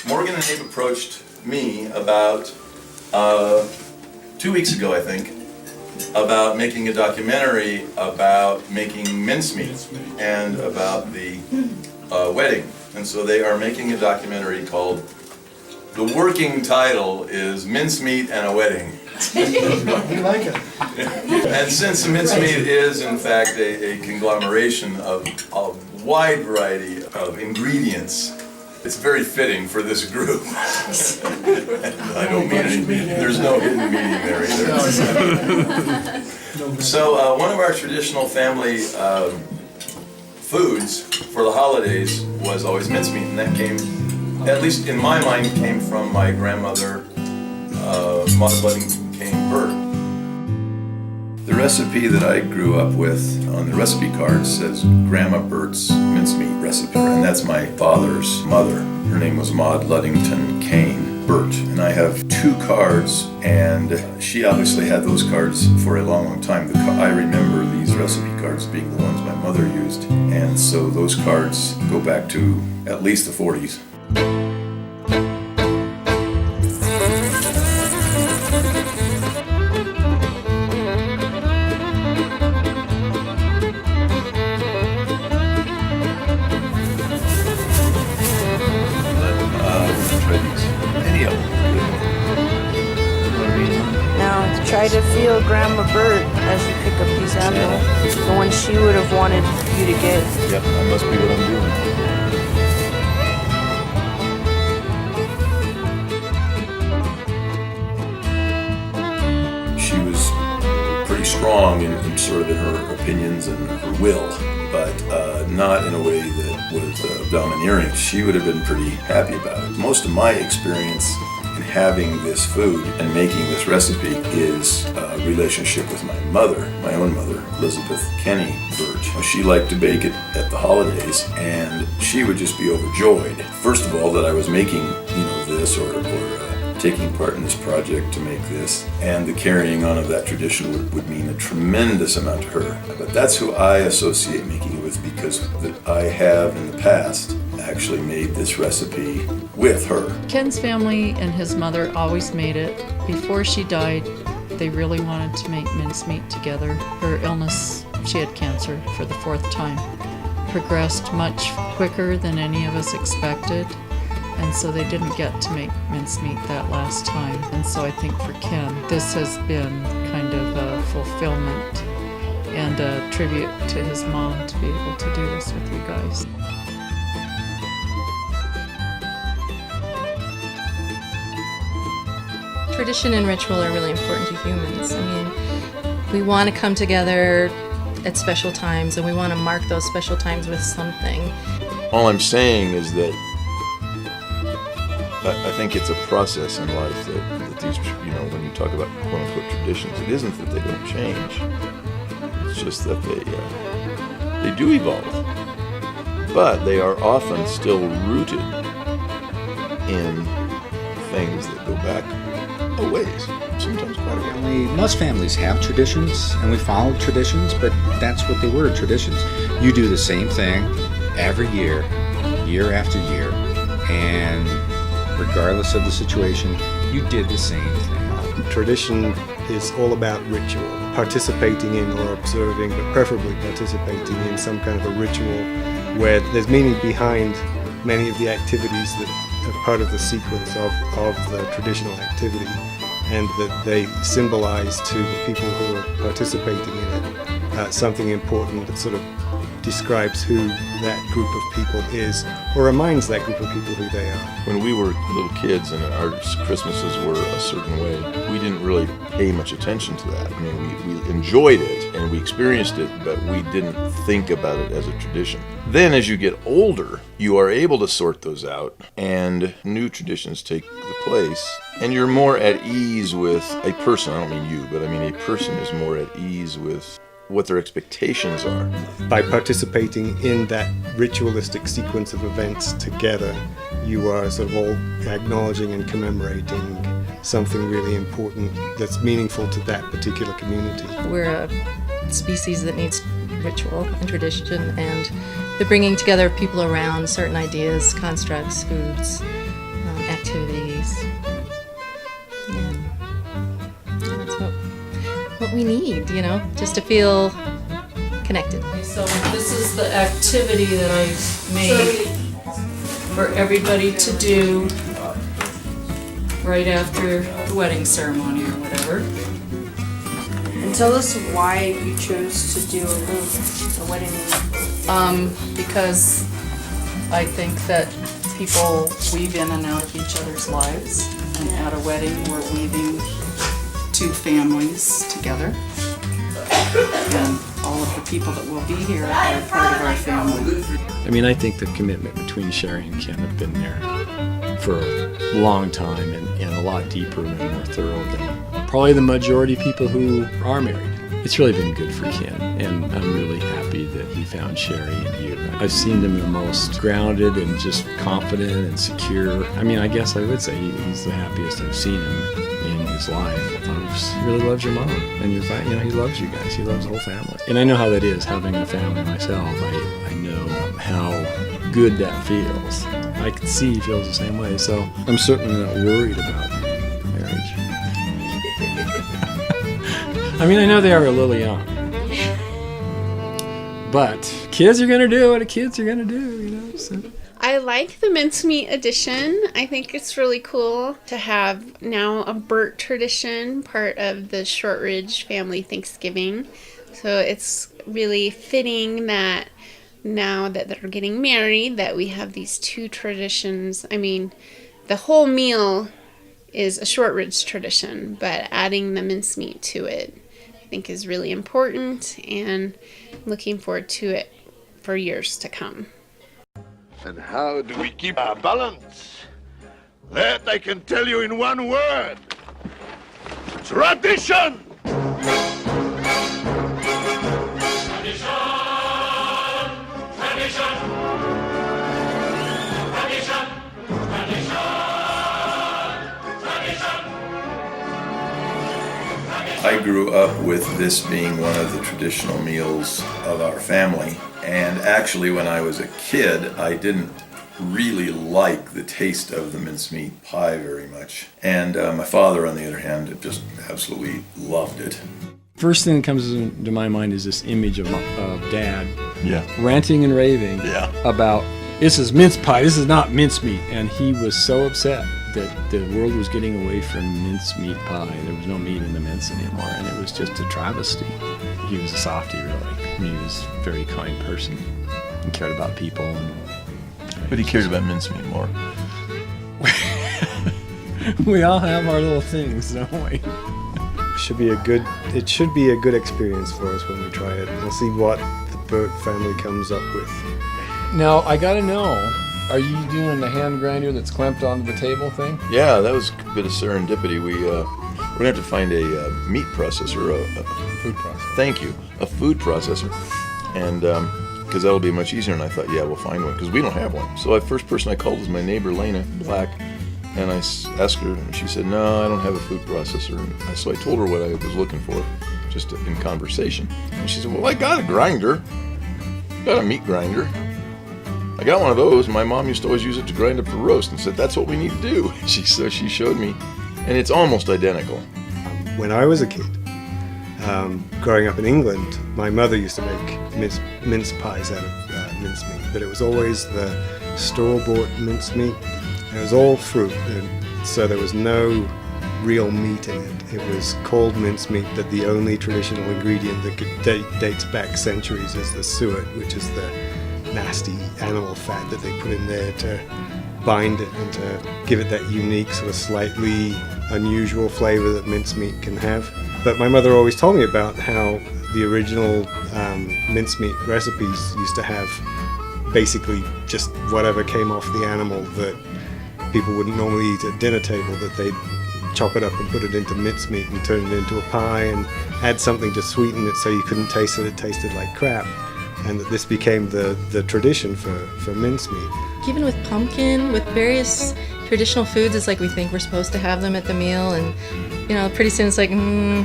Morgan and Abe approached me about 2 weeks ago, I think, about making a documentary about making mincemeat and about the wedding. And so they are making a documentary called, the working title is Mincemeat and a Wedding. We like it. And since mincemeat is in fact a conglomeration of a wide variety of ingredients, it's very fitting for this group. And I don't mean any, there's no hidden meaning there either. So one of our traditional family foods for the holidays was always mincemeat, and that came, at least in my mind, came from my grandmother, Maud Ludington Burt. The recipe that I grew up with on the recipe card says Grandma Burt's mincemeat recipe, and that's my father's mother. Her name was Maud Ludington Burt, and I have 2 cards, and she obviously had those cards for a long, long time. I remember these recipe cards being the ones my mother used, and so those cards go back to at least the 40s. Try to feel Grandma Burt as you pick up these apples, the one she would have wanted you to get. Yep, that must be what I'm doing. She was pretty strong in sort of in her opinions and her will, but not in a way that was domineering. She would have been pretty happy about it. Most of my experience in having this food and making this recipe is a relationship with my mother, my own mother, Elizabeth Kenny Burt. She liked to bake it at the holidays, and she would just be overjoyed. First of all, that I was making, this or taking part in this project to make this, and the carrying on of that tradition would mean a tremendous amount to her. But that's who I associate making it with, because I have in the past actually made this recipe with her. Ken's family and his mother always made it. Before she died, they really wanted to make mincemeat together. Her illness, she had cancer for the 4th time, progressed much quicker than any of us expected, and so they didn't get to make mincemeat that last time. And so I think for Ken, this has been kind of a fulfillment and a tribute to his mom to be able to do this with you guys. Tradition and ritual are really important to humans. I mean, we want to come together at special times, and we want to mark those special times with something. All I'm saying is that I think it's a process in life that these, when you talk about quote-unquote traditions, it isn't that they don't change. It's just that they do evolve. But they are often still rooted in things that go back a ways, sometimes quite a way. Most families have traditions, and we follow traditions, but that's what they were, traditions. You do the same thing every year, year after year, and regardless of the situation, you did the same thing. Tradition is all about ritual, participating in or observing, but preferably participating in some kind of a ritual where there's meaning behind many of the activities that are part of the sequence of the traditional activity, and that they symbolize to the people who are participating in it something important that sort of describes who that group of people is, or reminds that group of people who they are. When we were little kids and our Christmases were a certain way, we didn't really pay much attention to that. I mean, we enjoyed it and we experienced it, but we didn't think about it as a tradition. Then as you get older, you are able to sort those out, and new traditions take the place, and you're more at ease with a person. I don't mean you, but I mean a person is more at ease with what their expectations are. By participating in that ritualistic sequence of events together, you are sort of all acknowledging and commemorating something really important that's meaningful to that particular community. We're a species that needs ritual and tradition, and the bringing together of people around certain ideas, constructs, foods, what we need, just to feel connected. So this is the activity that I made for everybody to do right after the wedding ceremony or whatever. And tell us why you chose to do a wedding. Because I think that people weave in and out of each other's lives, and at a wedding we're weaving two families together, and all of the people that will be here are part of our family. I mean, I think the commitment between Sheri and Ken have been there for a long time and a lot deeper and more thorough than probably the majority of people who are married. It's really been good for Ken, and I'm really happy that he found Sheri and you. I've seen him the most grounded and just confident and secure. I mean, I guess I would say he's the happiest I've seen him in his life. He really loves your mom and your family. He loves you guys. He loves the whole family. And I know how that is, having a family myself. I know how good that feels. I can see he feels the same way. So I'm certainly not worried about marriage. I mean, I know they are a little young. But kids are going to do what kids are going to do, so. I like the mincemeat edition. I think it's really cool to have now a Burt tradition, part of the Shortridge family Thanksgiving. So it's really fitting that now that they're getting married, that we have these two traditions. I mean, the whole meal is a Shortridge tradition, but adding the mincemeat to it, I think, is really important, and looking forward to it for years to come. And how do we keep our balance? That I can tell you in one word. Tradition! I grew up with this being one of the traditional meals of our family, and actually when I was a kid I didn't really like the taste of the mincemeat pie very much, and my father on the other hand just absolutely loved it. First thing that comes to my mind is this image of Dad Yeah. ranting and raving Yeah. about, this is mince pie, this is not mincemeat, and he was so upset that the world was getting away from mincemeat pie. There was no meat in the mince anymore, and it was just a travesty. He was a softie, really. I mean, he was a very kind person and cared about people. But he cared about mincemeat more. We all have our little things, don't we? It should be a good experience for us when we try it. We'll see what the Burt family comes up with. Now, I gotta know, are you doing the hand grinder that's clamped onto the table thing? Yeah, that was a bit of serendipity. We're gonna have to find a meat processor, a Food processor. Thank you, a food processor, and because that'll be much easier. And I thought, yeah, we'll find one because we don't have one. So the first person I called was my neighbor Lena Black, and I asked her, and she said, no, I don't have a food processor. And so I told her what I was looking for, just in conversation. And she said, well, I got a grinder, got a meat grinder. I got one of those. My mom used to always use it to grind up the roast, and said that's what we need to do. So she showed me, and it's almost identical. When I was a kid, growing up in England, my mother used to make mince pies out of mincemeat, but it was always the store-bought mincemeat. It was all fruit, and so there was no real meat in it. It was cold mincemeat, but the only traditional ingredient that dates back centuries is the suet, which is the nasty animal fat that they put in there to bind it and to give it that unique, sort of slightly unusual flavor that mincemeat can have. But my mother always told me about how the original mincemeat recipes used to have basically just whatever came off the animal that people wouldn't normally eat at dinner table, that they'd chop it up and put it into mincemeat and turn it into a pie and add something to sweeten it so you couldn't taste it tasted like crap. And that this became the tradition for mincemeat. Even with pumpkin, with various traditional foods, it's like we think we're supposed to have them at the meal, and pretty soon it's like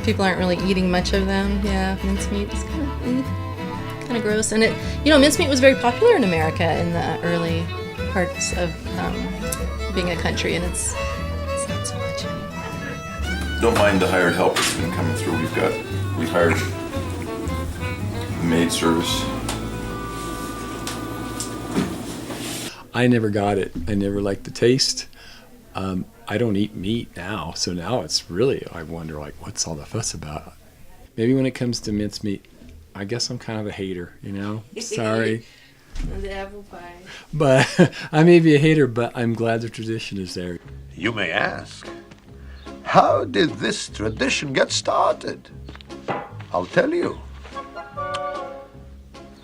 people aren't really eating much of them. Yeah, mincemeat is kind of gross. And mincemeat was very popular in America in the early parts of being a country, and it's not so much anymore. Don't mind the hired helpers that are coming through. We've got We hired maid service. I never got it. I never liked the taste. I don't eat meat now, so now it's really, I wonder, like, what's all the fuss about? Maybe when it comes to mincemeat, I guess I'm kind of a hater, you know? Sorry. The apple pie. But I may be a hater, but I'm glad the tradition is there. You may ask, how did this tradition get started? I'll tell you.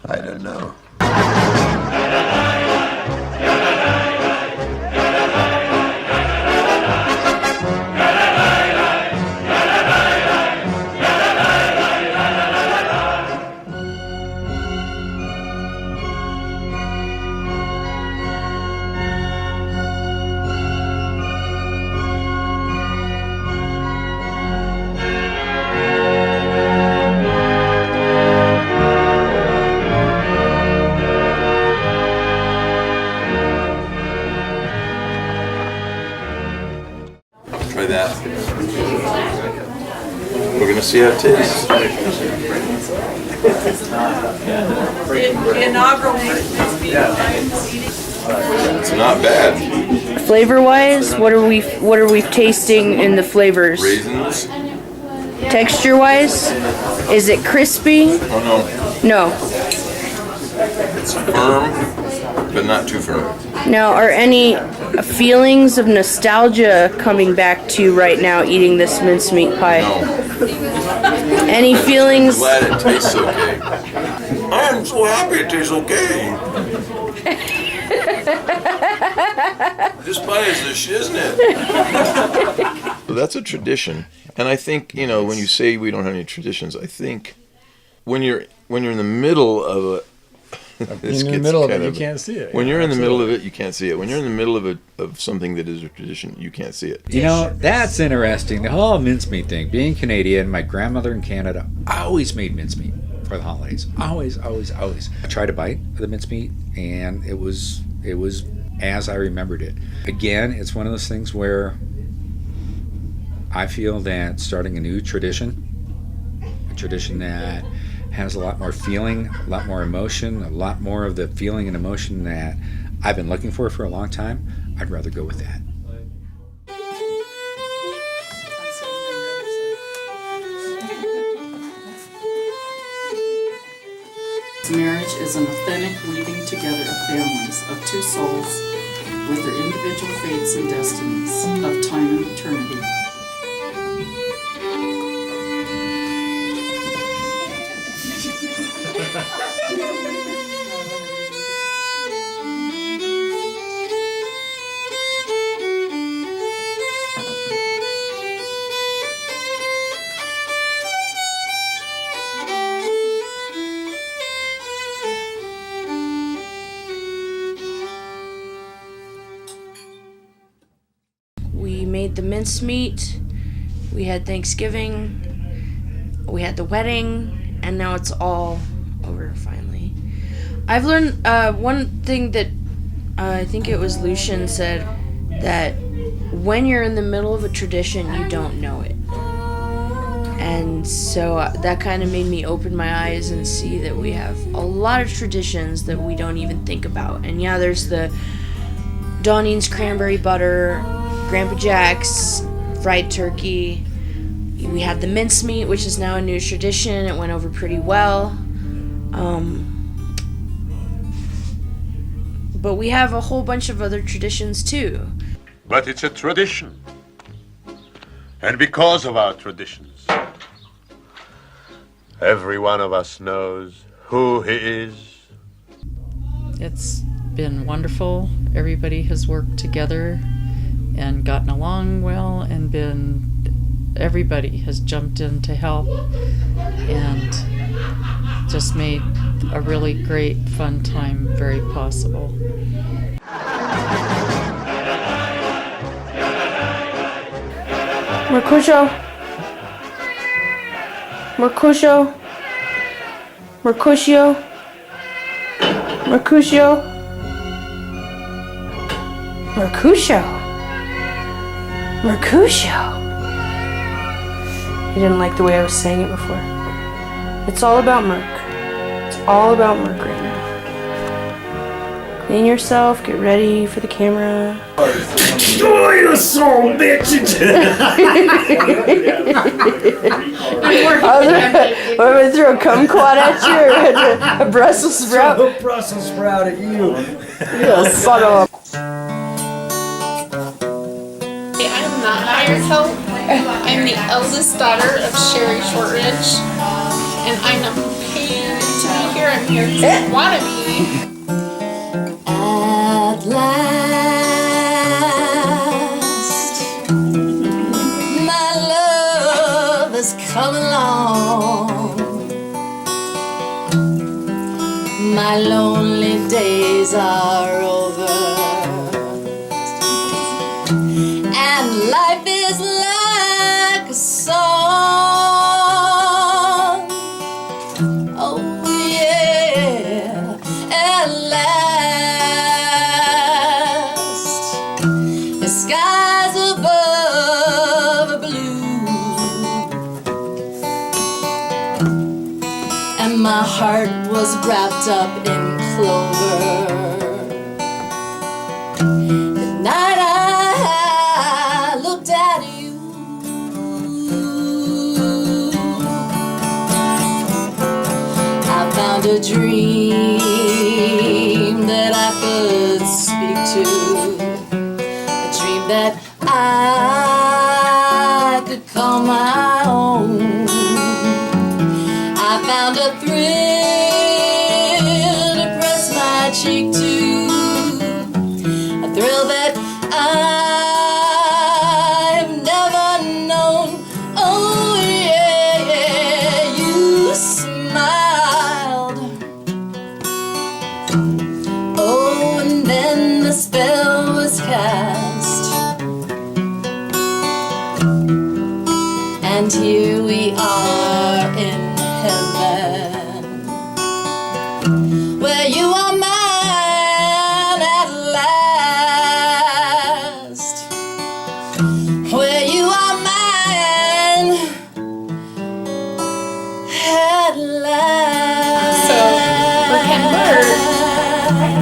I don't know. Try that. We're gonna see how it tastes. It's not bad. Flavor-wise, what are we tasting in the flavors? Raisins? Texture-wise, is it crispy? Oh No. no, it's firm, but not too firm. Now, are any feelings of nostalgia coming back to you right now eating this mincemeat pie? No. Any feelings? I'm glad it tastes okay. I'm so happy it tastes okay. This pie is the shit, isn't it? That's a tradition. And I think, you know, when you say we don't have any traditions, I think when you're in the middle of a In the middle of it, you can't see it. When you're in the middle of it, you can't see it. When you're in the middle of something that is a tradition, you can't see it. You know, that's interesting. The whole mincemeat thing. Being Canadian, my grandmother in Canada always made mincemeat for the holidays. Always, always, always. I tried a bite of the mincemeat, and it was as I remembered it. Again, it's one of those things where I feel that starting a new tradition, a tradition that has a lot more feeling, a lot more emotion, a lot more of the feeling and emotion that I've been looking for a long time, I'd rather go with that. Marriage is an authentic weaving together of families of two souls with their individual fates and destinies of time and eternity. We made the mincemeat, we had Thanksgiving, we had the wedding, and now it's all over finally. I've learned one thing that I think it was Lucian said, that when you're in the middle of a tradition, you don't know it. And so that kind of made me open my eyes and see that we have a lot of traditions that we don't even think about. And yeah, there's the Dawning's cranberry butter, Grandpa Jack's fried turkey. We had the mincemeat, which is now a new tradition. It went over pretty well. But we have a whole bunch of other traditions too. But it's a tradition. And because of our traditions, every one of us knows who he is. It's been wonderful. Everybody has worked together and gotten along well, and everybody has jumped in to help and just made a really great fun time very possible. Mercutio. Mercutio. Mercutio. Mercutio. Mercutio. Mercutio. You didn't like the way I was saying it before. It's all about Merc. It's all about Merc right now. Clean yourself, get ready for the camera. Oh, you son bitch! What, am I throw a kumquat at you or a Brussels sprout? Throw a Brussels sprout at you. Yeah, son of a... I am not hired help. I'm the eldest daughter of Sheri Shortridge, and I'm not paid to be here. I'm here because I want to be. At last, my love has come along. My lonely days are over, and life is like a song. Oh yeah, at last, the skies above are blue, and my heart was wrapped up in clover. The night I looked at you, I found a dream that I could speak to, a dream that I could call my own. I found a thrill to press my cheek to, a thrill that I've never known. Oh yeah, yeah, you smiled. Oh, and then the spell was cast, and here we are in heaven, where you are mine at last, where you are mine at last. So, Merc and Burt,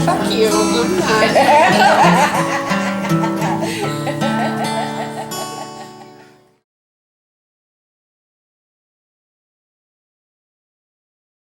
fuck you. I'm not.